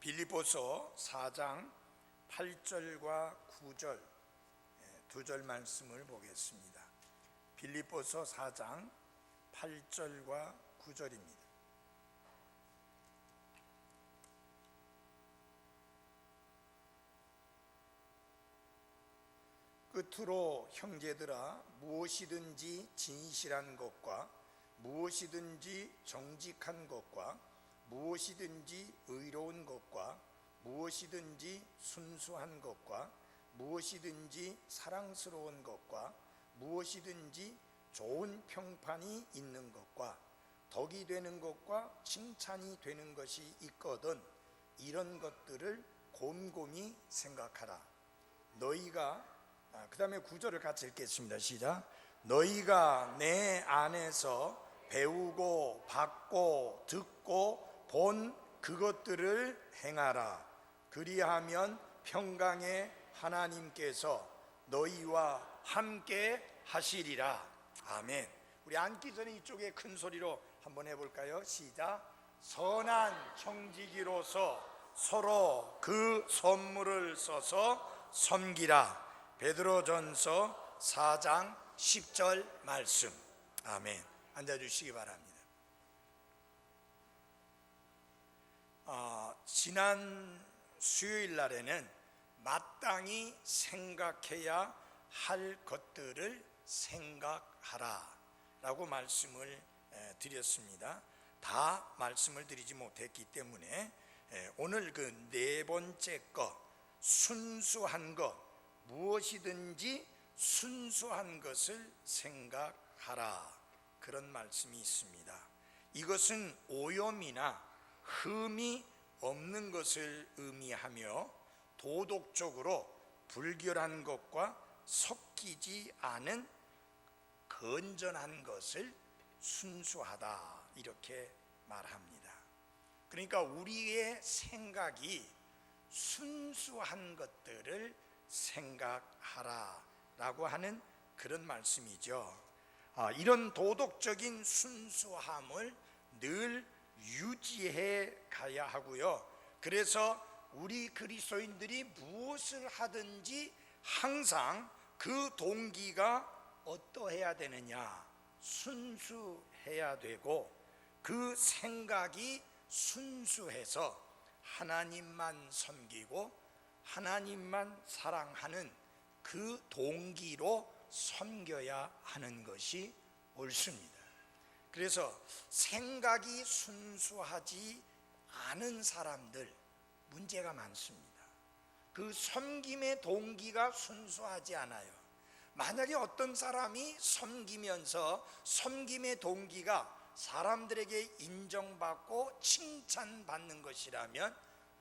빌립보서 4장 8절과 9절 두 절 말씀을 보겠습니다. 빌립보서 4장 8절과 9절입니다. 끝으로 형제들아, 무엇이든지 진실한 것과 무엇이든지 정직한 것과 무엇이든지 의로운 것과 무엇이든지 순수한 것과 무엇이든지 사랑스러운 것과 무엇이든지 좋은 평판이 있는 것과 덕이 되는 것과 칭찬이 되는 것이 있거든 이런 것들을 곰곰이 생각하라. 너희가 그 다음에 9절을 같이 읽겠습니다. 시작. 너희가 내 안에서 배우고 받고 듣고 본 그것들을 행하라. 그리하면 평강의 하나님께서 너희와 함께 하시리라. 아멘. 우리 앉기 전에 이쪽에 큰 소리로 한번 해볼까요? 시작. 선한 청지기로서 서로 그 선물을 써서 섬기라. 베드로전서 4장 10절 말씀. 아멘. 앉아주시기 바랍니다. 지난 수요일 날에는 마땅히 생각해야 할 것들을 생각하라 라고 말씀을 드렸습니다. 다 말씀을 드리지 못했기 때문에 오늘 그 네 번째 것, 순수한 것, 무엇이든지 순수한 것을 생각하라, 그런 말씀이 있습니다. 이것은 오염이나 흠이 없는 것을 의미하며 도덕적으로 불결한 것과 섞이지 않은 건전한 것을 순수하다, 이렇게 말합니다. 그러니까 우리의 생각이 순수한 것들을 생각하라 라고 하는 그런 말씀이죠. 이런 도덕적인 순수함을 늘 유지해 가야 하고요. 그래서 우리 그리스도인들이 무엇을 하든지 항상 그 동기가 어떠해야 되느냐, 순수해야 되고 그 생각이 순수해서 하나님만 섬기고 하나님만 사랑하는 그 동기로 섬겨야 하는 것이 옳습니다. 그래서 생각이 순수하지 않은 사람들 문제가 많습니다. 그 섬김의 동기가 순수하지 않아요. 만약에 어떤 사람이 섬기면서 섬김의 동기가 사람들에게 인정받고 칭찬받는 것이라면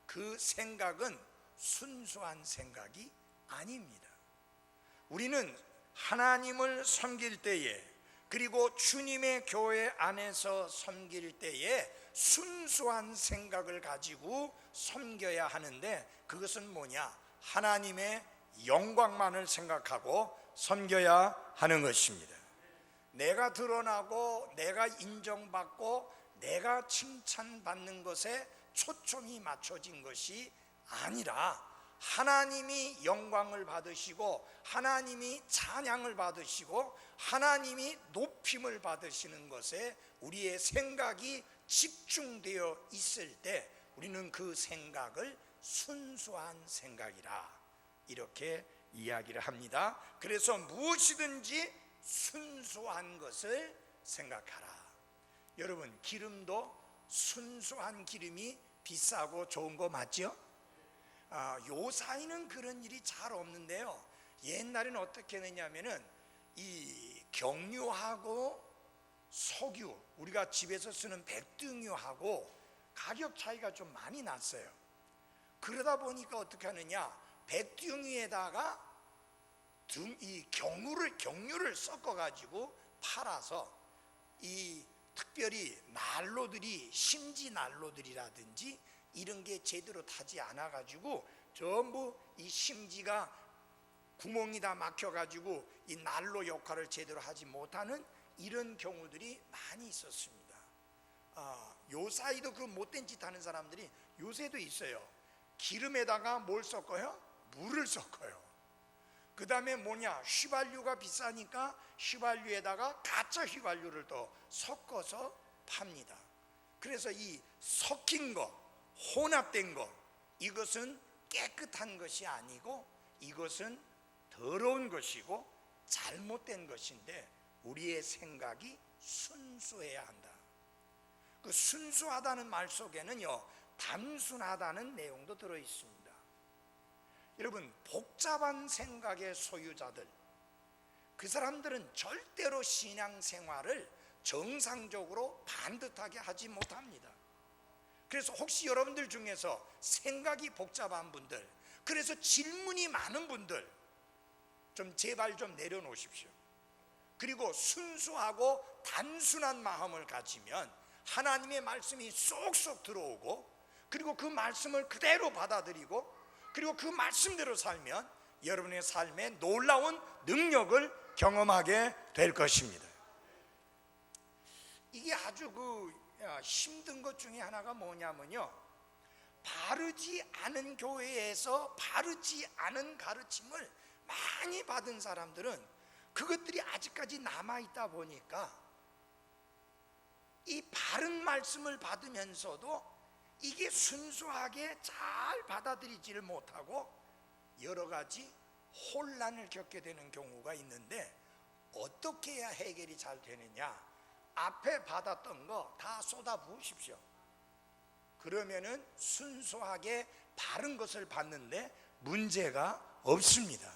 그 생각은 순수한 생각이 아닙니다. 우리는 하나님을 섬길 때에, 그리고 주님의 교회 안에서 섬길 때에 순수한 생각을 가지고 섬겨야 하는데, 그것은 뭐냐? 하나님의 영광만을 생각하고 섬겨야 하는 것입니다. 내가 드러나고 내가 인정받고 내가 칭찬받는 것에 초점이 맞춰진 것이 아니라 하나님이 영광을 받으시고 하나님이 찬양을 받으시고 하나님이 높임을 받으시는 것에 우리의 생각이 집중되어 있을 때 우리는 그 생각을 순수한 생각이라, 이렇게 이야기를 합니다. 그래서 무엇이든지 순수한 것을 생각하라. 여러분, 기름도 순수한 기름이 비싸고 좋은 거 맞죠? 요사이는 그런 일이 잘 없는데요. 옛날에는 어떻게 했냐면은 이 경유하고 석유, 우리가 집에서 쓰는 백등유하고 가격 차이가 좀 많이 났어요. 그러다 보니까 어떻게 하느냐, 백등유에다가 이 경유를 섞어 가지고 팔아서 이 특별히 난로들이, 심지 난로들이라든지 이런 게 제대로 타지 않아 가지고 전부 이 심지가 구멍이 다 막혀 가지고 이 난로 역할을 제대로 하지 못하는 이런 경우들이 많이 있었습니다. 요사이도 그 못된 짓 하는 사람들이 요새도 있어요. 기름에다가 뭘 섞어요? 물을 섞어요. 그 다음에 뭐냐, 휘발유가 비싸니까 휘발유에다가 가짜 휘발유를 또 섞어서 팝니다. 그래서 이 섞인 거, 혼합된 거, 이것은 깨끗한 것이 아니고 이것은 더러운 것이고 잘못된 것인데, 우리의 생각이 순수해야 한다. 그 순수하다는 말 속에는요, 단순하다는 내용도 들어 있습니다. 여러분, 복잡한 생각의 소유자들, 그 사람들은 절대로 신앙생활을 정상적으로 반듯하게 하지 못합니다. 그래서 혹시 여러분들 중에서 생각이 복잡한 분들, 그래서 질문이 많은 분들, 좀 제발 좀 내려놓으십시오. 그리고 순수하고 단순한 마음을 가지면 하나님의 말씀이 쏙쏙 들어오고, 그리고 그 말씀을 그대로 받아들이고, 그리고 그 말씀대로 살면 여러분의 삶에 놀라운 능력을 경험하게 될 것입니다. 이게 아주 힘든 것 중에 하나가 뭐냐면요, 바르지 않은 교회에서 바르지 않은 가르침을 많이 받은 사람들은 그것들이 아직까지 남아있다 보니까 이 바른 말씀을 받으면서도 이게 순수하게 잘 받아들이지를 못하고 여러 가지 혼란을 겪게 되는 경우가 있는데, 어떻게 해야 해결이 잘 되느냐? 앞에 받았던 거 다 쏟아 부으십시오. 그러면은 순수하게 바른 것을 받는데 문제가 없습니다.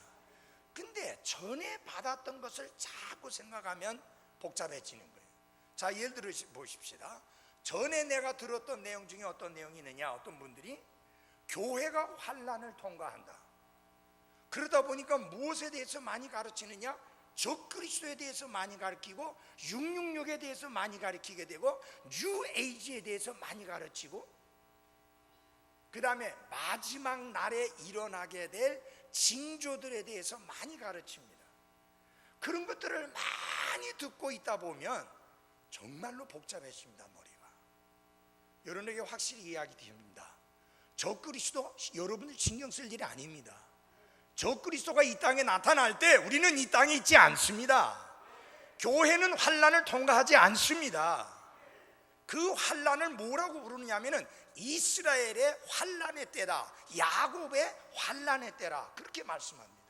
근데 전에 받았던 것을 자꾸 생각하면 복잡해지는 거예요. 자, 예를 들어 보십시다. 전에 내가 들었던 내용 중에 어떤 내용이 있느냐? 어떤 분들이 교회가 환난을 통과한다. 그러다 보니까 무엇에 대해서 많이 가르치느냐? 적그리스도에 대해서 많이 가르치고, 666에 대해서 많이 가르치게 되고, 뉴에이지에 대해서 많이 가르치고, 그 다음에 마지막 날에 일어나게 될 징조들에 대해서 많이 가르칩니다. 그런 것들을 많이 듣고 있다 보면 정말로 복잡해집니다, 머리가. 여러분에게 확실히 이야기 드립니다. 적그리스도 여러분들 신경 쓸 일이 아닙니다. 적그리스도가 이 땅에 나타날 때 우리는 이 땅에 있지 않습니다. 교회는 환난을 통과하지 않습니다. 그 환난을 뭐라고 부르느냐면은 이스라엘의 환난의 때다, 야곱의 환난의 때라, 그렇게 말씀합니다.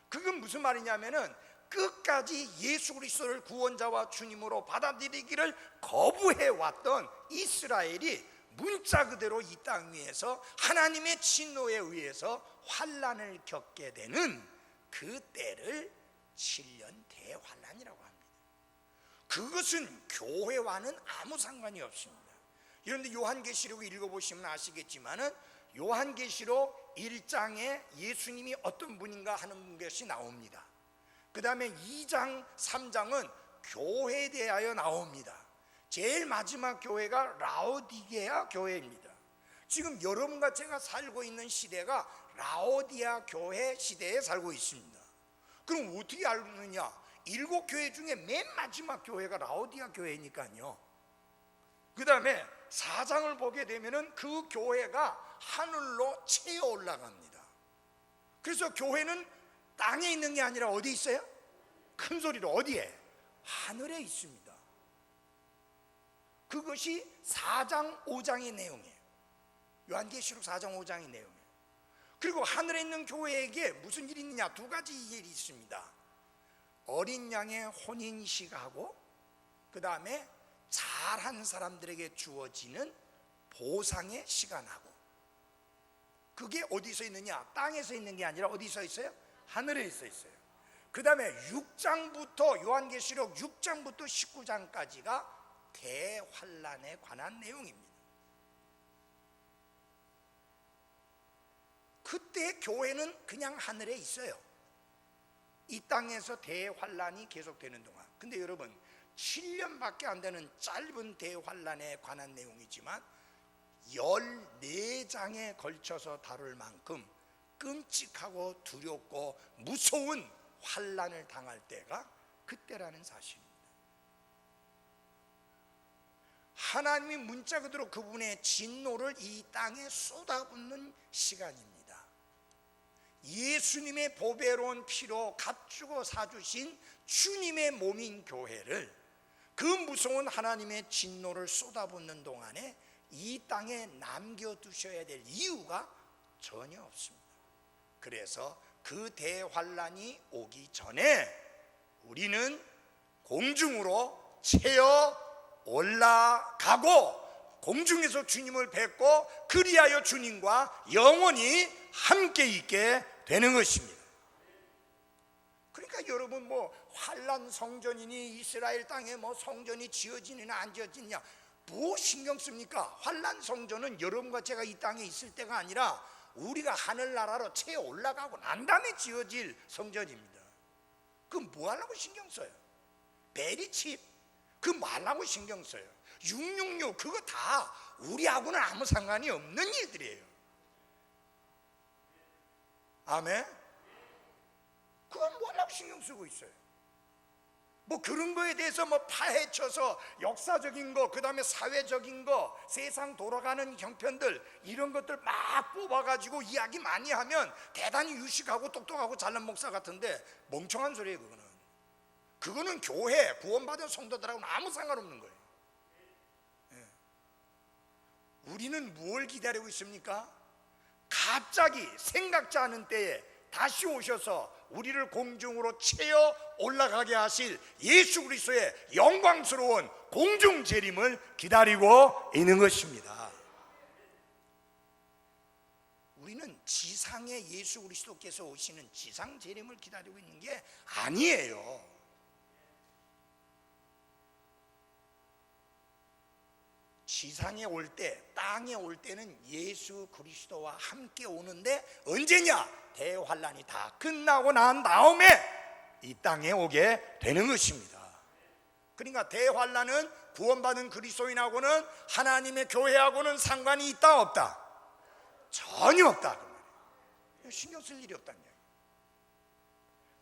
그건 무슨 말이냐면은 끝까지 예수 그리스도를 구원자와 주님으로 받아들이기를 거부해 왔던 이스라엘이 문자 그대로 이 땅 위에서 하나님의 진노에 의해서 환난을 겪게 되는 그 때를 7년 대환난이라고 합니다. 그것은 교회와는 아무 상관이 없습니다. 그런데 요한계시록 읽어보시면 아시겠지만은 요한계시록 1장에 예수님이 어떤 분인가 하는 것이 나옵니다. 그 다음에 2장 3장은 교회에 대하여 나옵니다. 제일 마지막 교회가 라오디게아 교회입니다. 지금 여러분과 제가 살고 있는 시대가 라오디아 교회 시대에 살고 있습니다. 그럼 어떻게 알느냐? 7교회 중에 맨 마지막 교회가 라오디아 교회니까요. 그 다음에 4장을 보게 되면은 그 교회가 하늘로 치어 올라갑니다. 그래서 교회는 땅에 있는 게 아니라 어디 있어요? 큰 소리로 어디에? 하늘에 있습니다. 그것이 4장 5장의 내용이에요. 요한계시록 4장 5장의 내용이에요. 그리고 하늘에 있는 교회에게 무슨 일이 있느냐? 두 가지 일이 있습니다. 어린 양의 혼인식하고, 그 다음에 잘한 사람들에게 주어지는 보상의 시간하고. 그게 어디서 있느냐? 땅에서 있는 게 아니라 어디서 있어요? 하늘에 있어요. 그 다음에 6장부터 요한계시록 6장부터 19장까지가 대환난에 관한 내용입니다. 그때 교회는 그냥 하늘에 있어요. 이 땅에서 대환난이 계속되는 동안. 근데 여러분, 7년밖에 안 되는 짧은 대환난에 관한 내용이지만 14장에 걸쳐서 다룰 만큼 끔찍하고 두렵고 무서운 환난을 당할 때가 그때라는 사실입니다. 하나님이 문자 그대로 그분의 진노를 이 땅에 쏟아붓는 시간입니다. 예수님의 보배로운 피로 값주고 사주신 주님의 몸인 교회를 그 무서운 하나님의 진노를 쏟아붓는 동안에 이 땅에 남겨두셔야 될 이유가 전혀 없습니다. 그래서 그 대환란이 오기 전에 우리는 공중으로 채어 올라가고 공중에서 주님을 뵙고 그리하여 주님과 영원히 함께 있게 되는 것입니다. 그러니까 여러분 뭐 환란 성전이니 이스라엘 땅에 뭐 성전이 지어지느냐 안 지어지느냐 뭐 신경 씁니까? 환란 성전은 여러분과 제가 이 땅에 있을 때가 아니라 우리가 하늘나라로 채 올라가고 난 다음에 지어질 성전입니다. 그럼 뭐 하려고 신경 써요? 베리칩 그 뭐 하려고 신경 써요? 666 그거 다 우리하고는 아무 상관이 없는 일들이에요. 아멘? 그건 뭐 하려고 신경 쓰고 있어요? 뭐 그런 거에 대해서 뭐 파헤쳐서 역사적인 거, 그 다음에 사회적인 거, 세상 돌아가는 형편들 이런 것들 막 뽑아가지고 이야기 많이 하면 대단히 유식하고 똑똑하고 잘난 목사 같은데 멍청한 소리예요. 그거는 교회 구원받은 성도들하고는 아무 상관없는 거예요. 우리는 뭘 기다리고 있습니까? 갑자기 생각지 않은 때에 다시 오셔서 우리를 공중으로 채워 올라가게 하실 예수 그리스도의 영광스러운 공중 재림을 기다리고 있는 것입니다. 우리는 지상에 예수 그리스도께서 오시는 지상 재림을 기다리고 있는 게 아니에요. 지상에 올 때, 땅에 올 때는 예수 그리스도와 함께 오는데 언제냐? 대환란이 다 끝나고 난 다음에 이 땅에 오게 되는 것입니다. 그러니까 대환란은 구원받은 그리스도인하고는 하나님의 교회하고는 상관이 있다 없다? 전혀 없다 그 말이에요. 신경 쓸 일이 없다는 얘기예요.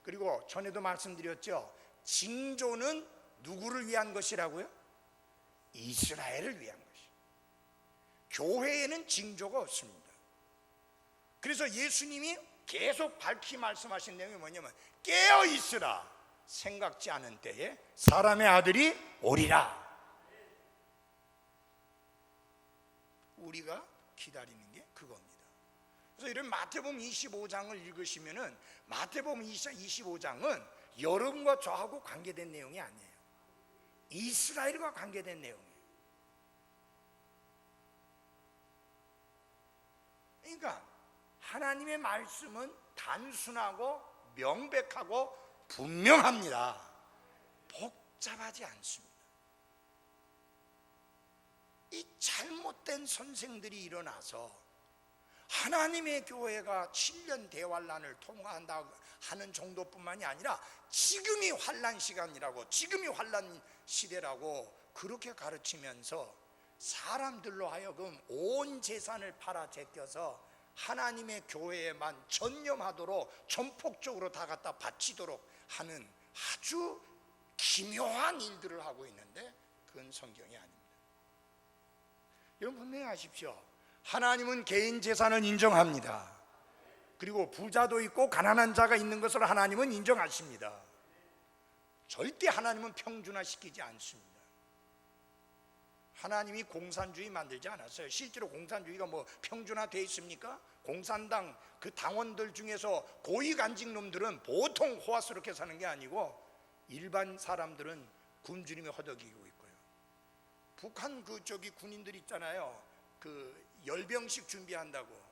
그리고 전에도 말씀드렸죠. 징조는 누구를 위한 것이라고요? 이스라엘을 위한 것이에요. 교회에는 징조가 없습니다. 그래서 예수님이 계속 밝히 말씀하신 내용이 뭐냐면 깨어 있으라, 생각지 않은 때에 사람의 아들이 오리라. 우리가 기다리는 게 그겁니다. 그래서 이런 마태복음 25장을 읽으시면은 마태복음 25장은 여러분과 저하고 관계된 내용이 아니에요. 이스라엘과 관계된 내용이에요. 그러니까 하나님의 말씀은 단순하고 명백하고 분명합니다. 복잡하지 않습니다. 이 잘못된 선생들이 일어나서 하나님의 교회가 7년 대환란을 통과한다 하는 정도뿐만이 아니라 지금이 환란 시간이라고, 지금이 환란 시대라고 그렇게 가르치면서 사람들로 하여금 온 재산을 팔아 제껴서 하나님의 교회에만 전념하도록 전폭적으로 다 갖다 바치도록 하는 아주 기묘한 일들을 하고 있는데 그건 성경이 아닙니다. 여러분 분명히 아십시오. 하나님은 개인 재산을 인정합니다. 그리고 부자도 있고 가난한 자가 있는 것을 하나님은 인정하십니다. 절대 하나님은 평준화시키지 않습니다. 하나님이 공산주의 만들지 않았어요. 실제로 공산주의가 뭐 평준화되어 있습니까? 공산당 그 당원들 중에서 고위간직 놈들은 보통 호화스럽게 사는 게 아니고 일반 사람들은 굶주림에 허덕이고 있고요. 북한 그 저기 군인들 있잖아요. 그 열병식 준비한다고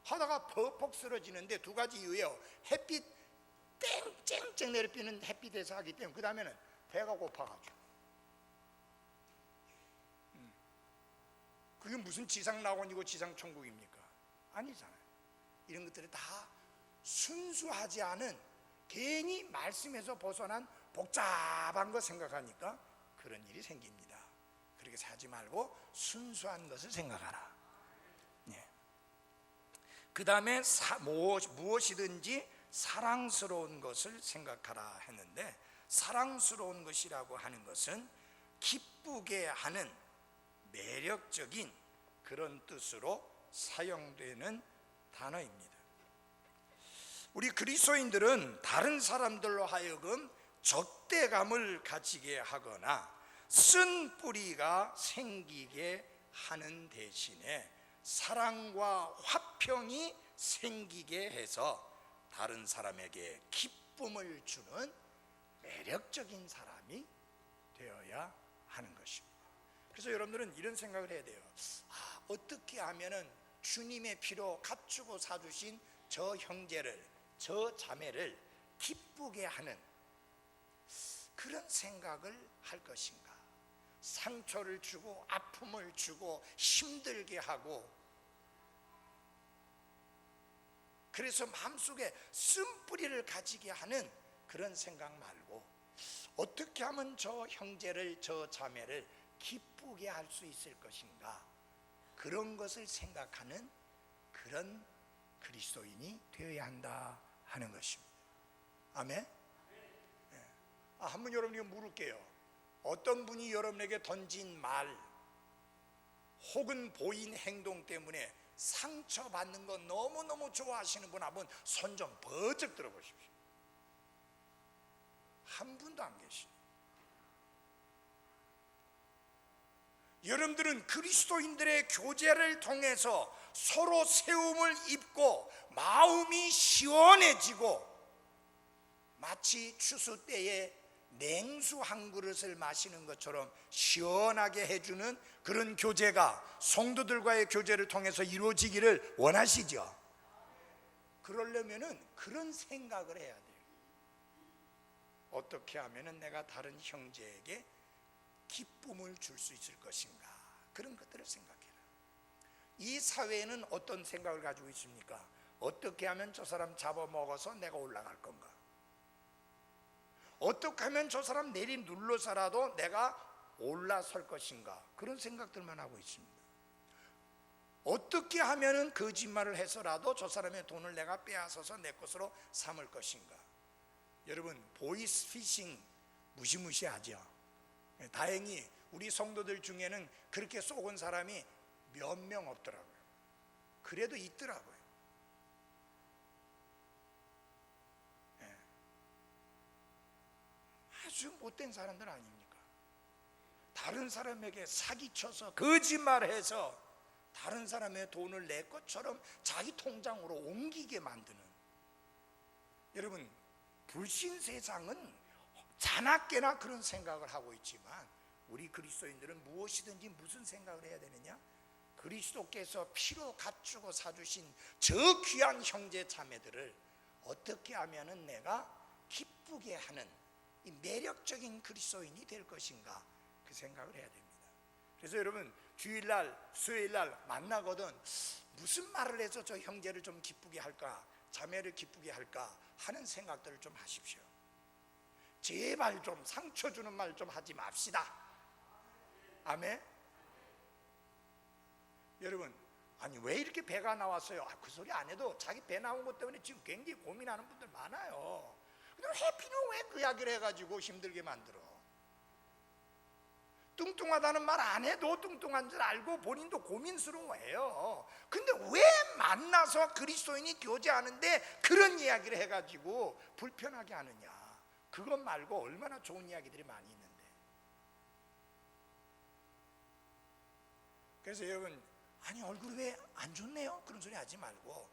하다가 퍽퍽 쓰러지는데 두 가지 이유예요. 햇빛 땡쨍쨍 내려비는 햇빛에서 하기 때문에 그 다음에는 배가 고파가지고. 그게 무슨 지상낙원이고 지상천국입니까? 아니잖아요. 이런 것들이 다 순수하지 않은 괜히 말씀에서 벗어난 복잡한 거 생각하니까 그런 일이 생깁니다. 그렇게 하지 말고 순수한 것을 생각하라. 예. 그 다음에 무엇이든지 사랑스러운 것을 생각하라 했는데, 사랑스러운 것이라고 하는 것은 기쁘게 하는 매력적인 그런 뜻으로 사용되는 단어입니다. 우리 그리스도인들은 다른 사람들로 하여금 적대감을 가지게 하거나 쓴 뿌리가 생기게 하는 대신에 사랑과 화평이 생기게 해서 다른 사람에게 기쁨을 주는 매력적인 사람이 되어야 하는 것입니다. 그래서 여러분들은 이런 생각을 해야 돼요. 어떻게 하면은 주님의 피로 값주고 사주신 저 형제를, 저 자매를 기쁘게 하는 그런 생각을 할 것인가? 상처를 주고 아픔을 주고 힘들게 하고, 그래서 마음속에 쓴뿌리를 가지게 하는 그런 생각 말고 어떻게 하면 저 형제를, 저 자매를 기쁘게 할 수 있을 것인가, 그런 것을 생각하는 그런 그리스도인이 되어야 한다 하는 것입니다. 아멘? 네. 한번 여러분에게 물을게요. 어떤 분이 여러분에게 던진 말 혹은 보인 행동 때문에 상처받는 거 너무너무 좋아하시는 분 한번 손 좀 번쩍 들어보십시오. 한 분도 안 계시네요. 여러분들은 그리스도인들의 교제를 통해서 서로 세움을 입고 마음이 시원해지고 마치 추수 때에 냉수 한 그릇을 마시는 것처럼 시원하게 해주는 그런 교제가 성도들과의 교제를 통해서 이루어지기를 원하시죠? 그러려면은 그런 생각을 해야 돼요. 어떻게 하면은 내가 다른 형제에게 기쁨을 줄 수 있을 것인가, 그런 것들을 생각해라. 이 사회에는 어떤 생각을 가지고 있습니까? 어떻게 하면 저 사람 잡아먹어서 내가 올라갈 건가? 어떻게 하면 저 사람 내리 눌러서라도 내가 올라설 것인가, 그런 생각들만 하고 있습니다. 어떻게 하면 거짓말을 해서라도 저 사람의 돈을 내가 빼앗아서 내 것으로 삼을 것인가. 여러분, 보이스피싱 무시무시하죠. 다행히 우리 성도들 중에는 그렇게 쏘은 사람이 몇 명 없더라고요. 그래도 있더라고요. 아주 못된 사람들 아닙니까? 다른 사람에게 사기쳐서 거짓말해서 다른 사람의 돈을 내 것처럼 자기 통장으로 옮기게 만드는, 여러분, 불신 세상은 자나깨나 그런 생각을 하고 있지만 우리 그리스도인들은 무엇이든지 무슨 생각을 해야 되느냐? 그리스도께서 피로 갖추고 사주신 저 귀한 형제 자매들을 어떻게 하면은 내가 기쁘게 하는 이 매력적인 그리스도인이 될 것인가, 그 생각을 해야 됩니다. 그래서 여러분, 주일날, 수요일날 만나거든 무슨 말을 해서 저 형제를 좀 기쁘게 할까, 자매를 기쁘게 할까 하는 생각들을 좀 하십시오. 제발 좀 상처 주는 말 좀 하지 맙시다. 아멘? 여러분, 아니 왜 이렇게 배가 나왔어요? 그 소리 안 해도 자기 배 나온 것 때문에 지금 굉장히 고민하는 분들 많아요. 근데 해피는 왜 그 이야기를 해가지고 힘들게 만들어? 뚱뚱하다는 말 안 해도 뚱뚱한 줄 알고 본인도 고민스러워해요. 근데 왜 만나서 그리스도인이 교제하는데 그런 이야기를 해가지고 불편하게 하느냐? 그것 말고 얼마나 좋은 이야기들이 많이 있는데. 그래서 여러분, 아니 얼굴이 왜 안 좋네요? 그런 소리 하지 말고,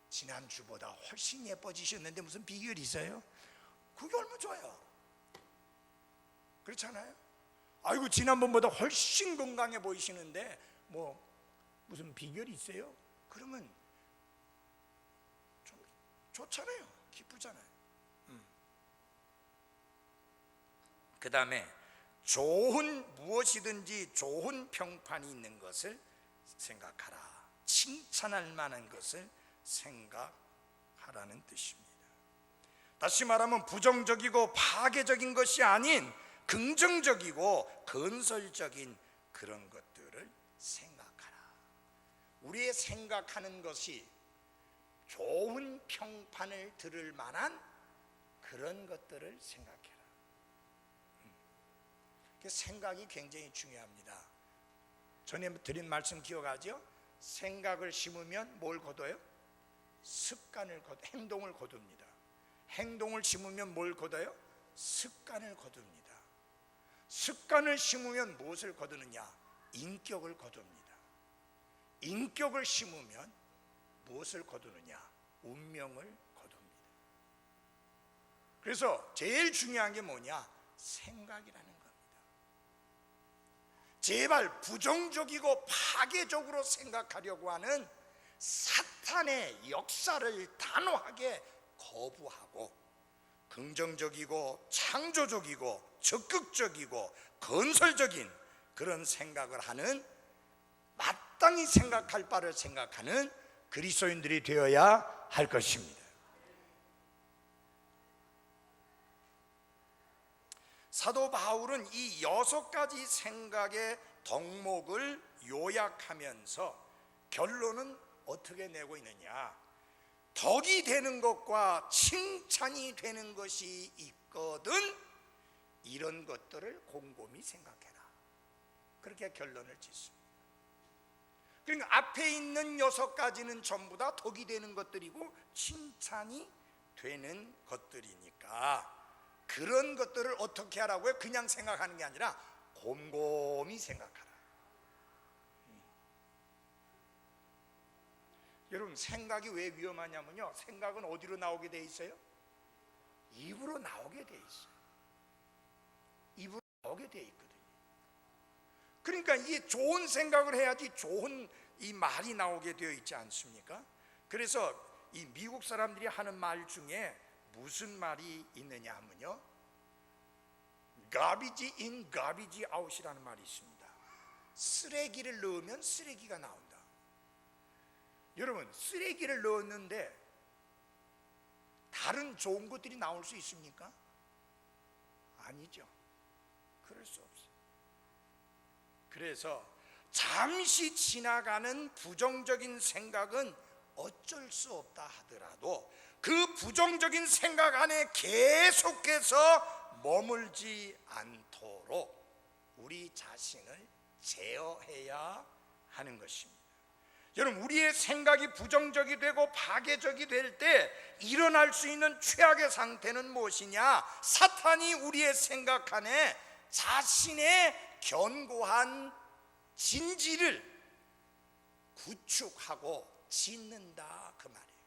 지난주보다 훨씬 예뻐지셨는데 무슨 비결이 있어요? 그게 얼마나 좋아요. 그렇잖아요? 아이고 지난번보다 훨씬 건강해 보이시는데 뭐 무슨 비결이 있어요? 그러면 좀 좋잖아요. 기쁘잖아요. 그 다음에 무엇이든지 좋은 평판이 있는 것을 생각하라. 칭찬할 만한 것을 생각하라는 뜻입니다. 다시 말하면 부정적이고 파괴적인 것이 아닌 긍정적이고 건설적인 그런 것들을 생각하라. 우리의 생각하는 것이 좋은 평판을 들을 만한 그런 것들을 생각해라. 생각이 굉장히 중요합니다. 전에 드린 말씀 기억하죠? 생각을 심으면 뭘 거둬요? 습관을 행동을 거둡니다. 행동을 심으면 뭘 거둬요? 습관을 거둡니다. 습관을 심으면 무엇을 거두느냐? 인격을 거둡니다. 인격을 심으면 무엇을 거두느냐? 운명을 거둡니다. 그래서 제일 중요한 게 뭐냐? 생각이라는 겁니다. 제발 부정적이고 파괴적으로 생각하려고 하는 사탄의 역사를 단호하게 거부하고 긍정적이고 창조적이고 적극적이고 건설적인 그런 생각을 하는, 마땅히 생각할 바를 생각하는 그리스도인들이 되어야 할 것입니다. 사도 바울은 이 6가지 생각의 덕목을 요약하면서 결론은 어떻게 내고 있느냐? 덕이 되는 것과 칭찬이 되는 것이 있거든 이런 것들을 곰곰이 생각해라, 그렇게 결론을 짓습니다. 그러니까 앞에 있는 6가지는 전부 다 덕이 되는 것들이고 칭찬이 되는 것들이니까 그런 것들을 어떻게 하라고요? 그냥 생각하는 게 아니라 곰곰이 생각하라. 여러분, 생각이 왜 위험하냐면요, 생각은 어디로 나오게 돼 있어요? 입으로 나오게 돼 있어요. 입으로 나오게 돼 있거든요. 그러니까 이게 좋은 생각을 해야지 좋은 이 말이 나오게 되어 있지 않습니까? 그래서 이 미국 사람들이 하는 말 중에 무슨 말이 있느냐 하면요, garbage in, garbage out이라는 말이 있습니다. 쓰레기를 넣으면 쓰레기가 나온다. 여러분, 쓰레기를 넣었는데 다른 좋은 것들이 나올 수 있습니까? 아니죠. 그럴 수 없어요. 그래서 잠시 지나가는 부정적인 생각은 어쩔 수 없다 하더라도 그 부정적인 생각 안에 계속해서 머물지 않도록 우리 자신을 제어해야 하는 것입니다. 여러분, 우리의 생각이 부정적이 되고 파괴적이 될 때 일어날 수 있는 최악의 상태는 무엇이냐? 사탄이 우리의 생각 안에 자신의 견고한 진지를 구축하고 짓는다, 그 말이에요.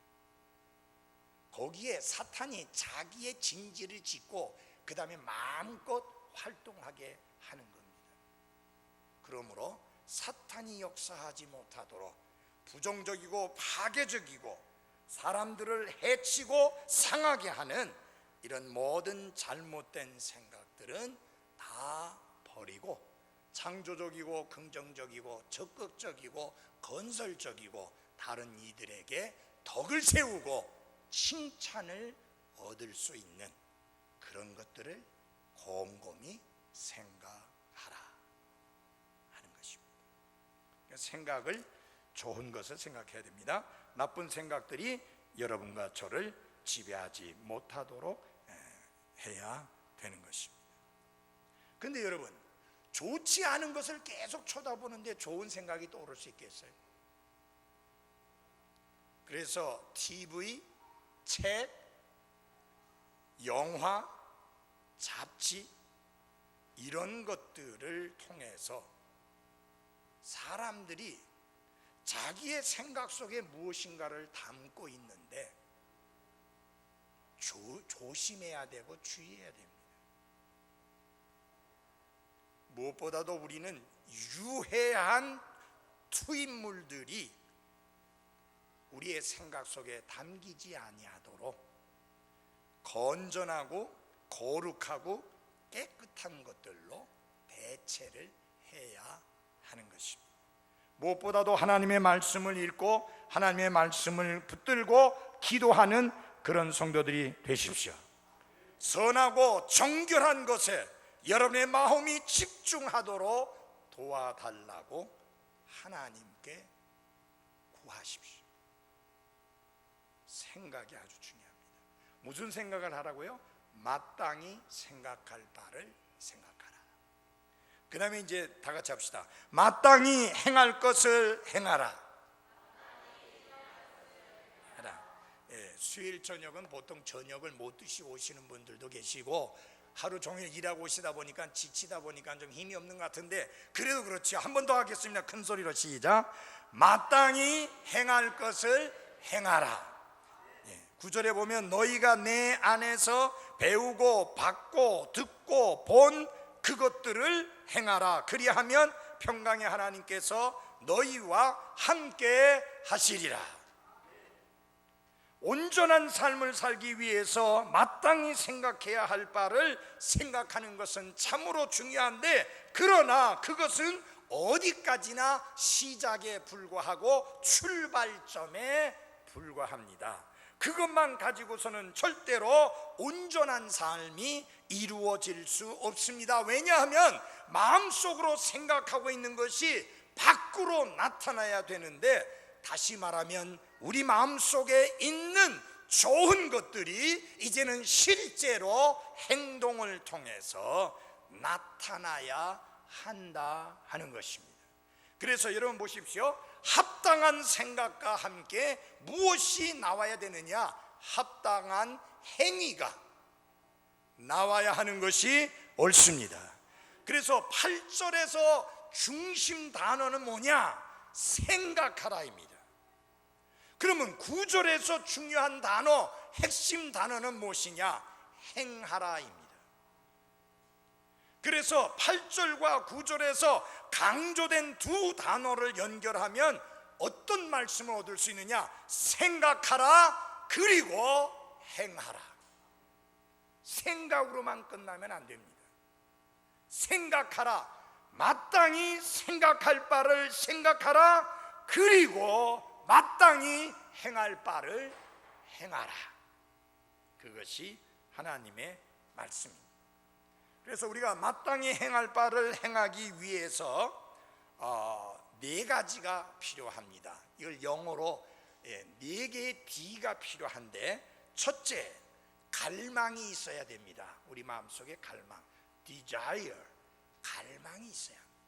거기에 사탄이 자기의 진지를 짓고 그 다음에 마음껏 활동하게 하는 겁니다. 그러므로 사탄이 역사하지 못하도록 부정적이고 파괴적이고 사람들을 해치고 상하게 하는 이런 모든 잘못된 생각들은 다 버리고 창조적이고 긍정적이고 적극적이고 건설적이고 다른 이들에게 덕을 세우고 칭찬을 얻을 수 있는 그런 것들을 곰곰이 생각하라 하는 것입니다. 생각을 좋은 것을 생각해야 됩니다. 나쁜 생각들이 여러분과 저를 지배하지 못하도록 해야 되는 것입니다. 그런데 여러분, 좋지 않은 것을 계속 쳐다보는데 좋은 생각이 떠오를 수 있겠어요? 그래서 TV, 책, 영화, 잡지 이런 것들을 통해서 사람들이 자기의 생각 속에 무엇인가를 담고 있는데 조심해야 되고 주의해야 됩니다. 무엇보다도 우리는 유해한 투입물들이 우리의 생각 속에 담기지 아니하도록 건전하고 거룩하고 깨끗한 것들로 대체를 해야 하는 것입니다. 무엇보다도 하나님의 말씀을 읽고 하나님의 말씀을 붙들고 기도하는 그런 성도들이 되십시오. 선하고 정결한 것에 여러분의 마음이 집중하도록 도와달라고 하나님께 구하십시오. 생각이 아주 중요합니다. 무슨 생각을 하라고요? 마땅히 생각할 바를 생각하라. 그 다음에 이제 다 같이 합시다. 마땅히 행할 것을 행하라. 수요일 저녁은 보통 저녁을 못 드시고 오시는 분들도 계시고 하루 종일 일하고 오시다 보니까 지치다 보니까 좀 힘이 없는 것 같은데 그래도 그렇죠. 한 번 더 하겠습니다. 큰 소리로 시작. 마땅히 행할 것을 행하라. 9절에 보면 너희가 내 안에서 배우고 받고 듣고 본 그것들을 행하라. 그리하면 평강의 하나님께서 너희와 함께 하시리라. 온전한 삶을 살기 위해서 마땅히 생각해야 할 바를 생각하는 것은 참으로 중요한데, 그러나 그것은 어디까지나 시작에 불과하고 출발점에 불과합니다. 그것만 가지고서는 절대로 온전한 삶이 이루어질 수 없습니다. 왜냐하면 마음속으로 생각하고 있는 것이 밖으로 나타나야 되는데, 다시 말하면 우리 마음속에 있는 좋은 것들이 이제는 실제로 행동을 통해서 나타나야 한다 하는 것입니다. 그래서 여러분 보십시오. 합당한 생각과 함께 무엇이 나와야 되느냐? 합당한 행위가 나와야 하는 것이 옳습니다. 그래서 8절에서 중심 단어는 뭐냐? 생각하라입니다. 그러면 9절에서 중요한 단어, 핵심 단어는 무엇이냐? 행하라입니다. 그래서 8절과 9절에서 강조된 두 단어를 연결하면 어떤 말씀을 얻을 수 있느냐? 생각하라, 그리고 행하라. 생각으로만 끝나면 안 됩니다. 생각하라, 마땅히 생각할 바를 생각하라, 그리고 마땅히 행할 바를 행하라. 그것이 하나님의 말씀입니다. 그래서 우리가 마땅히 행할 바를 행하기 위해서 네 가지가 필요합니다. 이걸 영어로 네 개의 D가 필요한데, 첫째, 갈망이 있어야 됩니다. 우리 마음속에 갈망, desire, 갈망이 있어야 합니다.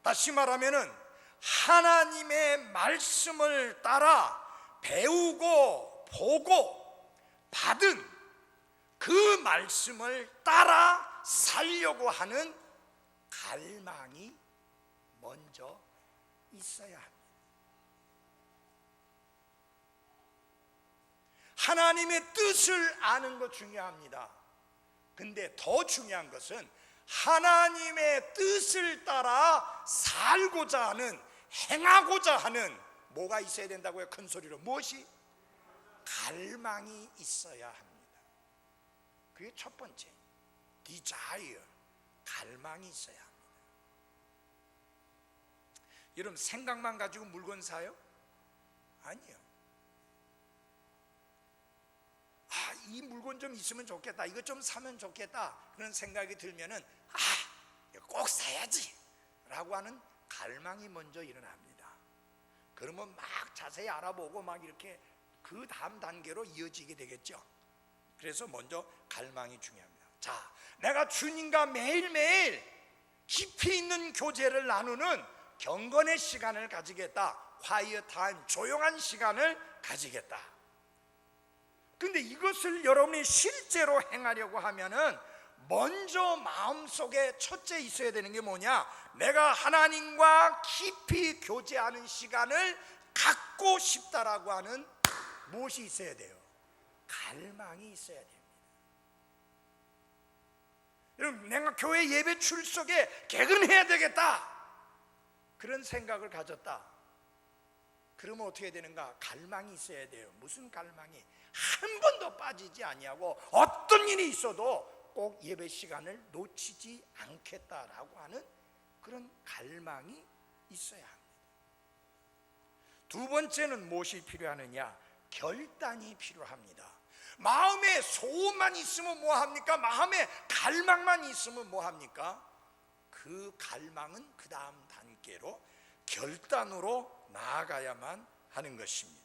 다시 말하면은 하나님의 말씀을 따라 배우고 보고 받은 그 말씀을 따라 살려고 하는 갈망이 먼저 있어야 합니다. 하나님의 뜻을 아는 것 중요합니다. 근데 더 중요한 것은 하나님의 뜻을 따라 살고자 하는, 행하고자 하는 뭐가 있어야 된다고요? 큰 소리로. 무엇이? 갈망이 있어야 합니다. 그게 첫 번째, desire, 갈망이 있어야 합니다. 여러분, 생각만 가지고 물건 사요? 아니요. 이 물건 좀 있으면 좋겠다, 이거 좀 사면 좋겠다, 그런 생각이 들면은 이거 꼭 사야지 라고 하는 갈망이 먼저 일어납니다. 그러면 막 자세히 알아보고 막 이렇게 그 다음 단계로 이어지게 되겠죠. 그래서 먼저 갈망이 중요합니다. 자, 내가 주님과 매일매일 깊이 있는 교제를 나누는 경건의 시간을 가지겠다. quiet time, 조용한 시간을 가지겠다. 근데 이것을 여러분이 실제로 행하려고 하면은 먼저 마음속에 첫째 있어야 되는 게 뭐냐? 내가 하나님과 깊이 교제하는 시간을 갖고 싶다라고 하는 무엇이 있어야 돼요? 갈망이 있어야 됩니다. 여러분, 내가 교회 예배 출석에 개근해야 되겠다, 그런 생각을 가졌다. 그러면 어떻게 되는가? 갈망이 있어야 돼요. 무슨 갈망이? 한 번도 빠지지 아니하고 어떤 일이 있어도 꼭 예배 시간을 놓치지 않겠다라고 하는 그런 갈망이 있어야 합니다. 두 번째는 무엇이 필요하느냐? 결단이 필요합니다. 마음에 소원만 있으면 뭐합니까? 마음에 갈망만 있으면 뭐합니까? 그 갈망은 그 다음 단계로 결단으로 나아가야만 하는 것입니다.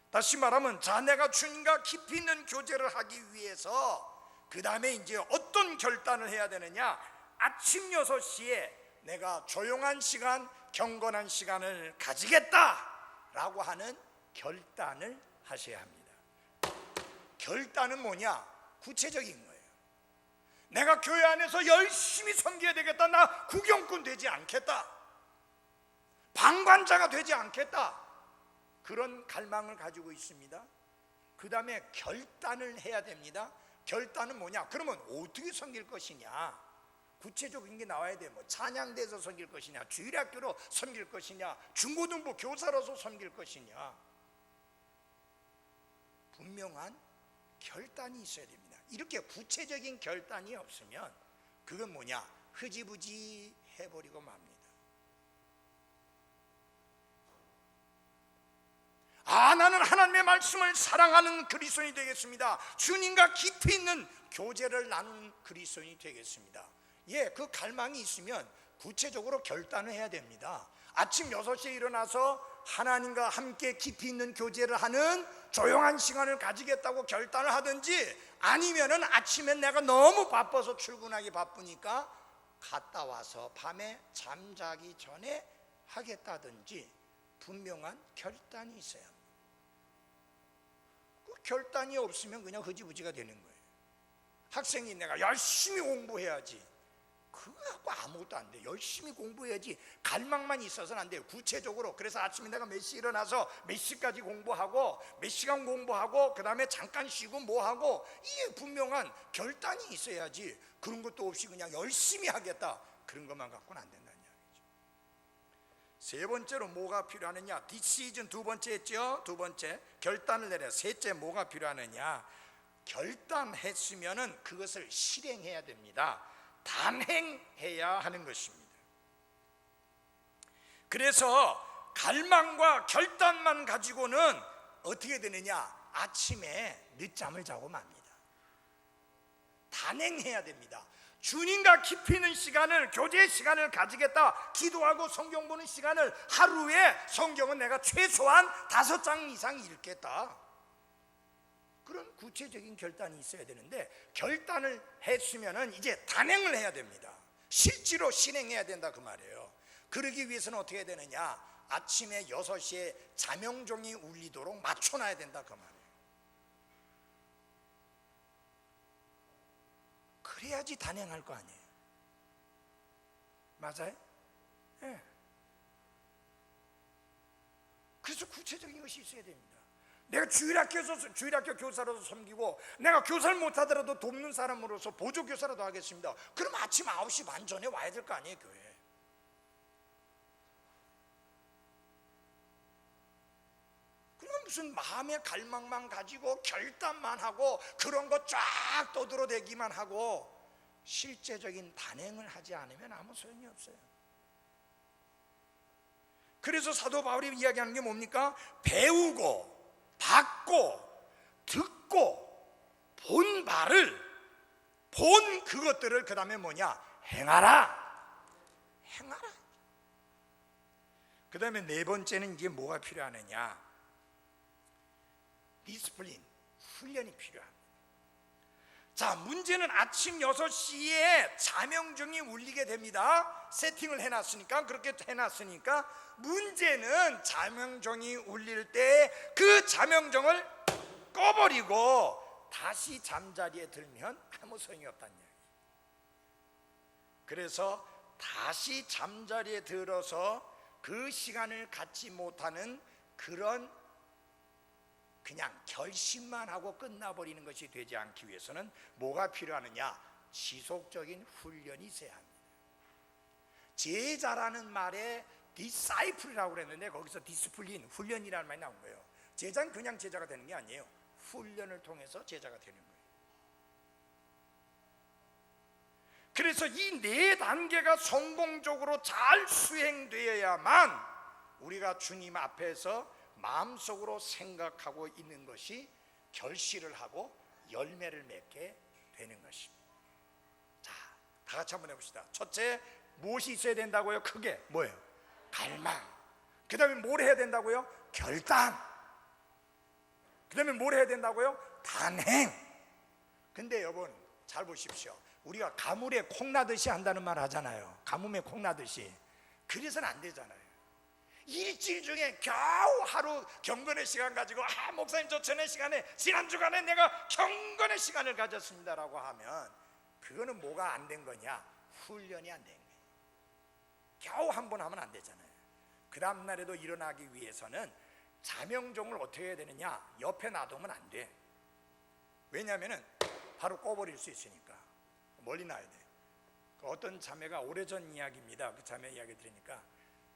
다시 말하면, 자, 내가 주님과 깊이 있는 교제를 하기 위해서 그 다음에 이제 어떤 결단을 해야 되느냐? 아침 6시에 내가 조용한 시간, 경건한 시간을 가지겠다라고 하는 결단을 하셔야 합니다. 결단은 뭐냐? 구체적인 거예요. 내가 교회 안에서 열심히 섬겨야 되겠다. 나 구경꾼 되지 않겠다. 방관자가 되지 않겠다. 그런 갈망을 가지고 있습니다. 그 다음에 결단을 해야 됩니다. 결단은 뭐냐? 그러면 어떻게 섬길 것이냐? 구체적인 게 나와야 돼. 뭐 찬양대에서 섬길 것이냐, 주일학교로 섬길 것이냐, 중고등부 교사로서 섬길 것이냐. 분명한 결단이 있어야 됩니다. 이렇게 구체적인 결단이 없으면 그건 뭐냐? 흐지부지 해버리고 맙니다. 나는 하나님의 말씀을 사랑하는 그리스도인이 되겠습니다. 주님과 깊이 있는 교제를 나누는 그리스도인이 되겠습니다. 그 갈망이 있으면 구체적으로 결단을 해야 됩니다. 아침 6시에 일어나서 하나님과 함께 깊이 있는 교제를 하는 조용한 시간을 가지겠다고 결단을 하든지, 아니면은 아침에 내가 너무 바빠서 출근하기 바쁘니까 갔다 와서 밤에 잠자기 전에 하겠다든지 분명한 결단이 있어야 합니다. 그 결단이 없으면 그냥 흐지부지가 되는 거예요. 학생이 내가 열심히 공부해야지, 그거 갖고 아무것도 안 돼. 열심히 공부해야지 갈망만 있어서는 안 돼요. 구체적으로. 그래서 아침에 내가 몇 시 일어나서 몇 시까지 공부하고 몇 시간 공부하고 그 다음에 잠깐 쉬고 뭐하고, 이게 분명한 결단이 있어야지 그런 것도 없이 그냥 열심히 하겠다, 그런 것만 갖고는 안 된다는 이야기죠. 세 번째로 뭐가 필요하느냐? 디시전 두 번째 했죠. 두 번째 결단을 내려. 셋째 뭐가 필요하느냐? 결단했으면은 그것을 실행해야 됩니다. 단행해야 하는 것입니다. 그래서 갈망과 결단만 가지고는 어떻게 되느냐? 아침에 늦잠을 자고 맙니다. 단행해야 됩니다. 주님과 깊이 있는 시간을, 교제 시간을 가지겠다, 기도하고 성경 보는 시간을, 하루에 성경은 내가 최소한 5장 이상 읽겠다, 그런 구체적인 결단이 있어야 되는데, 결단을 했으면 이제 단행을 해야 됩니다. 실제로 실행해야 된다, 그 말이에요. 그러기 위해서는 어떻게 해야 되느냐? 아침에 6시에 자명종이 울리도록 맞춰놔야 된다, 그 말이에요. 그래야지 단행할 거 아니에요. 맞아요? 네. 그래서 구체적인 것이 있어야 됩니다. 내가 주일학교 교사로서 섬기고, 내가 교사를 못하더라도 돕는 사람으로서 보조교사라도 하겠습니다. 그럼 아침 9시 반 전에 와야 될 거 아니에요, 교회에. 그럼 무슨 마음의 갈망만 가지고 결단만 하고 그런 거 쫙 떠들어대기만 하고 실제적인 단행을 하지 않으면 아무 소용이 없어요. 그래서 사도 바울이 이야기하는 게 뭡니까? 배우고 받고 듣고 본 바를, 본 그것들을 그 다음에 뭐냐? 행하라. 행하라. 그 다음에 네 번째는 이게 뭐가 필요하느냐? 디스플린, 훈련이 필요합니다. 자, 문제는 아침 6시에 자명종이 울리게 됩니다. 세팅을 해놨으니까, 그렇게 해놨으니까 문제는 자명종이 울릴 때 그 자명종을 꺼버리고 다시 잠자리에 들면 아무 소용이 없다는 이야기. 그래서 다시 잠자리에 들어서 그 시간을 갖지 못하는 그런 그냥 결심만 하고 끝나버리는 것이 되지 않기 위해서는 뭐가 필요하느냐? 지속적인 훈련이 있어야 합니다. 제자라는 말에 디사이플이라고 그랬는데 거기서 디스플린, 훈련이라는 말이 나온 거예요. 제자는 그냥 제자가 되는 게 아니에요. 훈련을 통해서 제자가 되는 거예요. 그래서 이 네 단계가 성공적으로 잘 수행되어야만 우리가 주님 앞에서 마음속으로 생각하고 있는 것이 결실을 하고 열매를 맺게 되는 것입니다. 자, 다 같이 한번 해봅시다. 첫째, 무엇이 있어야 된다고요? 크게 뭐예요? 갈망. 그 다음에 뭘 해야 된다고요? 결단. 그 다음에 뭘 해야 된다고요? 단행. 근데 여러분 잘 보십시오. 우리가 가물에 콩 나듯이 한다는 말 하잖아요. 가뭄에 콩 나듯이. 그래서는 안 되잖아요. 일주일 중에 겨우 하루 경건의 시간 가지고 목사님 저 전에 시간에 지난 주간에 내가 경건의 시간을 가졌습니다라고 하면 그거는 뭐가 안 된 거냐? 훈련이 안 된 거예요. 겨우 한 번 하면 안 되잖아요. 그 다음 날에도 일어나기 위해서는 자명종을 어떻게 해야 되느냐? 옆에 놔두면 안 돼. 왜냐하면 바로 꺼버릴 수 있으니까 멀리 놔야 돼. 어떤 자매가 오래전 이야기입니다. 그 자매 이야기 들으니까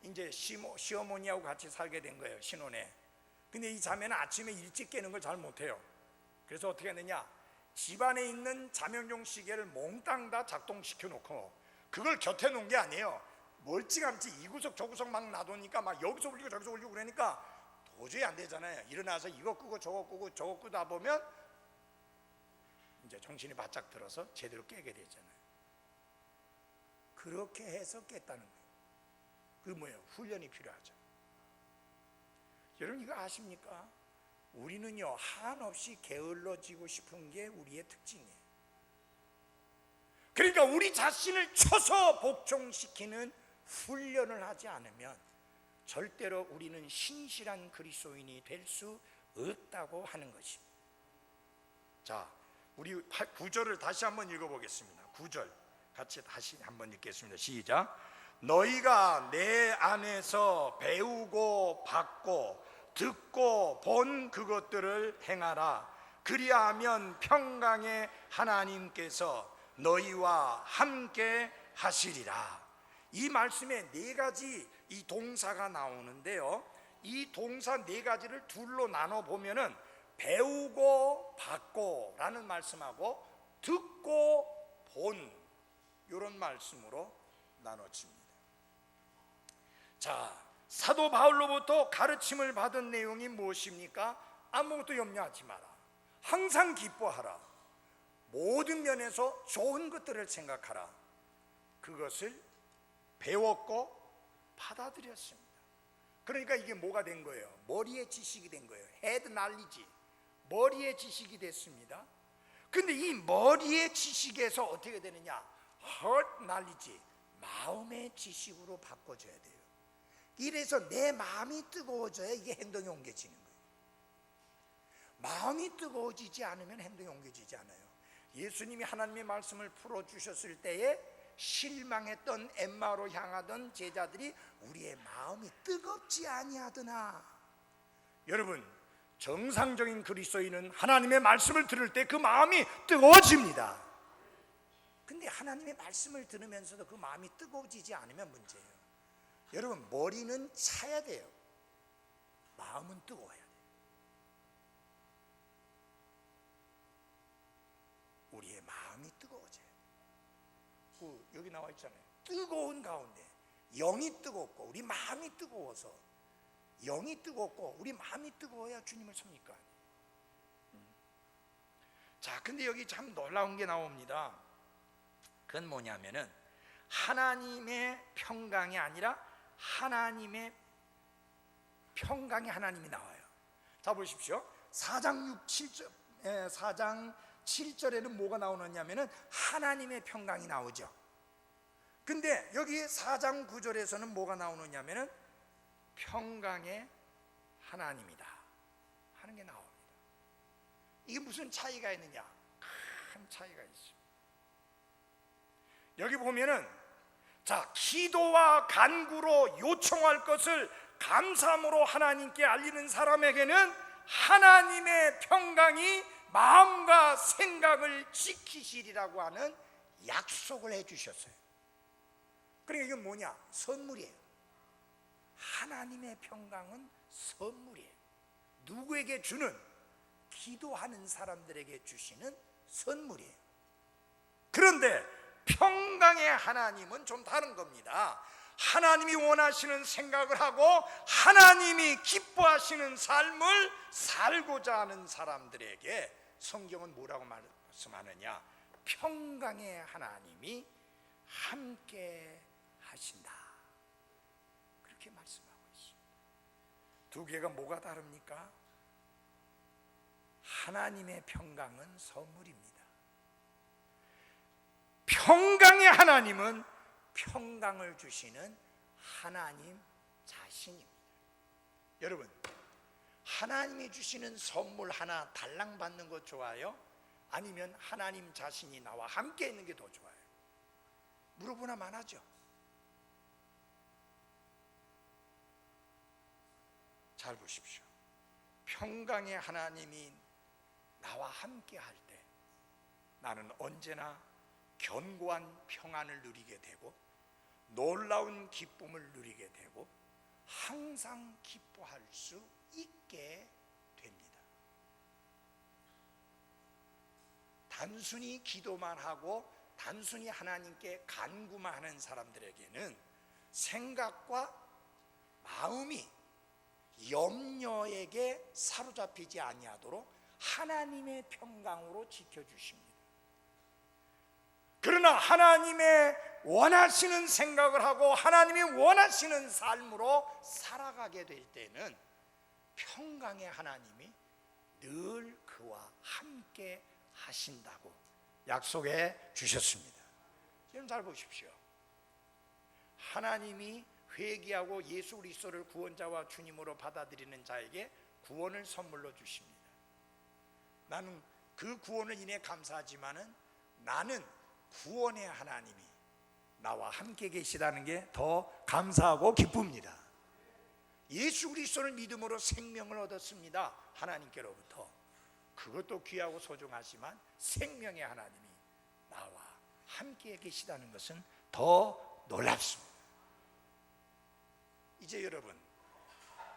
이제 시어머니하고 같이 살게 된 거예요, 신혼에. 근데 이 자매는 아침에 일찍 깨는 걸 잘 못해요. 그래서 어떻게 했느냐? 집안에 있는 자명종 시계를 몽땅 다 작동시켜 놓고 그걸 곁에 놓은 게 아니에요. 멀찌감치 이 구석 저 구석 막 놔두니까 막 여기서 울리고 저기서 울리고 그러니까 도저히 안 되잖아요. 일어나서 이거 끄고 저거 끄고 저거 끄다 보면 이제 정신이 바짝 들어서 제대로 깨게 되잖아요. 그렇게 해서 깼다는 거예요. 그게 뭐예요? 훈련이 필요하죠. 여러분 이거 아십니까? 우리는요 한없이 게을러지고 싶은 게 우리의 특징이에요. 그러니까 우리 자신을 쳐서 복종시키는 훈련을 하지 않으면 절대로 우리는 신실한 그리스도인이 될 수 없다고 하는 것입니다. 자, 우리 9절을 다시 한번 읽어보겠습니다. 9절 같이 다시 한번 읽겠습니다. 시작. 너희가 내 안에서 배우고 받고 듣고 본 그것들을 행하라. 그리하면 평강의 하나님께서 너희와 함께 하시리라. 이 말씀에 네 가지 이 동사가 나오는데요, 이 동사 네 가지를 둘로 나눠 보면은 배우고 받고 라는 말씀하고 듣고 본 이런 말씀으로 나눠집니다. 자, 사도 바울로부터 가르침을 받은 내용이 무엇입니까? 아무것도 염려하지 마라. 항상 기뻐하라. 모든 면에서 좋은 것들을 생각하라. 그것을 배웠고 받아들였습니다. 그러니까 이게 뭐가 된 거예요? 머리의 지식이 된 거예요. 헤드 날리지, 머리의 지식이 됐습니다. 근데 이 머리의 지식에서 어떻게 되느냐? heart knowledge, 마음의 지식으로 바꿔줘야 돼요. 이래서 내 마음이 뜨거워져야 이게 행동에 옮겨지는 거예요. 마음이 뜨거워지지 않으면 행동에 옮겨지지 않아요. 예수님이 하나님의 말씀을 풀어주셨을 때에 실망했던 엠마오로 향하던 제자들이 우리의 마음이 뜨겁지 아니하더나. 여러분, 정상적인 그리스도인은 하나님의 말씀을 들을 때 그 마음이 뜨거워집니다. 근데 하나님의 말씀을 들으면서도 그 마음이 뜨거워지지 않으면 문제예요. 여러분, 머리는 차야 돼요. 마음은 뜨거워야 돼요. 우리의 마음이 뜨거워져야 돼요. 여기 나와 있잖아요. 뜨거운 가운데 영이 뜨겁고 우리 마음이 뜨거워서, 영이 뜨겁고 우리 마음이 뜨거워야 주님을 섭니까? 자, 근데 여기 참 놀라운 게 나옵니다. 그건 뭐냐면은 하나님의 평강이 아니라 하나님의 평강이 하나님이 나와요. 자, 보십시오. 4장 7절에는 뭐가 나오느냐면은 하나님의 평강이 나오죠. 근데 여기 4장 9절에서는 뭐가 나오느냐면은 평강의 하나님이다 하는 게 나옵니다. 이게 무슨 차이가 있느냐? 큰 차이가 있습니다. 여기 보면은, 자, 기도와 간구로 요청할 것을 감사함으로 하나님께 알리는 사람에게는 하나님의 평강이 마음과 생각을 지키시리라고 하는 약속을 해주셨어요. 그러니까 이게 뭐냐? 선물이에요. 하나님의 평강은 선물이에요. 누구에게 주는? 기도하는 사람들에게 주시는 선물이에요. 그런데 평강의 하나님은 좀 다른 겁니다. 하나님이 원하시는 생각을 하고 하나님이 기뻐하시는 삶을 살고자 하는 사람들에게 성경은 뭐라고 말씀하느냐? 평강의 하나님이 함께 하신다, 그렇게 말씀하고 있습니다. 두 개가 뭐가 다릅니까? 하나님의 평강은 선물입니다. 평강의 하나님은 평강을 주시는 하나님 자신입니다. 여러분, 하나님이 주시는 선물 하나 달랑 받는 것 좋아요? 아니면 하나님 자신이 나와 함께 있는 게 더 좋아요? 물어보나 마나죠. 잘 보십시오. 평강의 하나님이 나와 함께 할 때 나는 언제나 견고한 평안을 누리게 되고 놀라운 기쁨을 누리게 되고 항상 기뻐할 수 있게 됩니다. 단순히 기도만 하고 단순히 하나님께 간구만 하는 사람들에게는 생각과 마음이 염려에게 사로잡히지 아니하도록 하나님의 평강으로 지켜주십니다. 그러나 하나님의 원하시는 생각을 하고 하나님이 원하시는 삶으로 살아가게 될 때는 평강의 하나님이 늘 그와 함께 하신다고 약속해 주셨습니다. 지금 잘 보십시오. 하나님이 회개하고 예수 그리스도를 구원자와 주님으로 받아들이는 자에게 구원을 선물로 주십니다. 나는 그 구원을 인해 감사하지만은 나는 구원의 하나님이 나와 함께 계시다는 게 더 감사하고 기쁩니다. 예수 그리스도를 믿음으로 생명을 얻었습니다. 하나님께로부터. 그것도 귀하고 소중하지만 생명의 하나님이 나와 함께 계시다는 것은 더 놀랍습니다. 이제 여러분,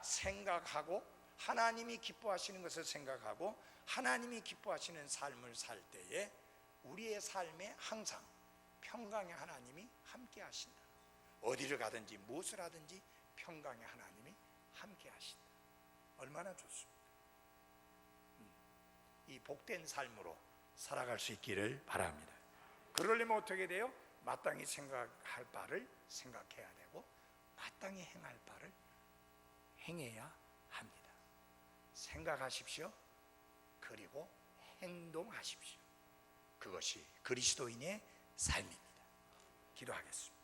생각하고 하나님이 기뻐하시는 것을 생각하고 하나님이 기뻐하시는 삶을 살 때에 우리의 삶에 항상 평강의 하나님이 함께 하신다. 어디를 가든지 무엇을 하든지 평강의 하나님이 함께 하신다. 얼마나 좋습니다. 이 복된 삶으로 살아갈 수 있기를 바랍니다. 그러려면 어떻게 돼요? 마땅히 생각할 바를 생각해야 되고 마땅히 행할 바를 행해야 합니다. 생각하십시오. 그리고 행동하십시오. 그것이 그리스도인의 삶입니다. 기도하겠습니다.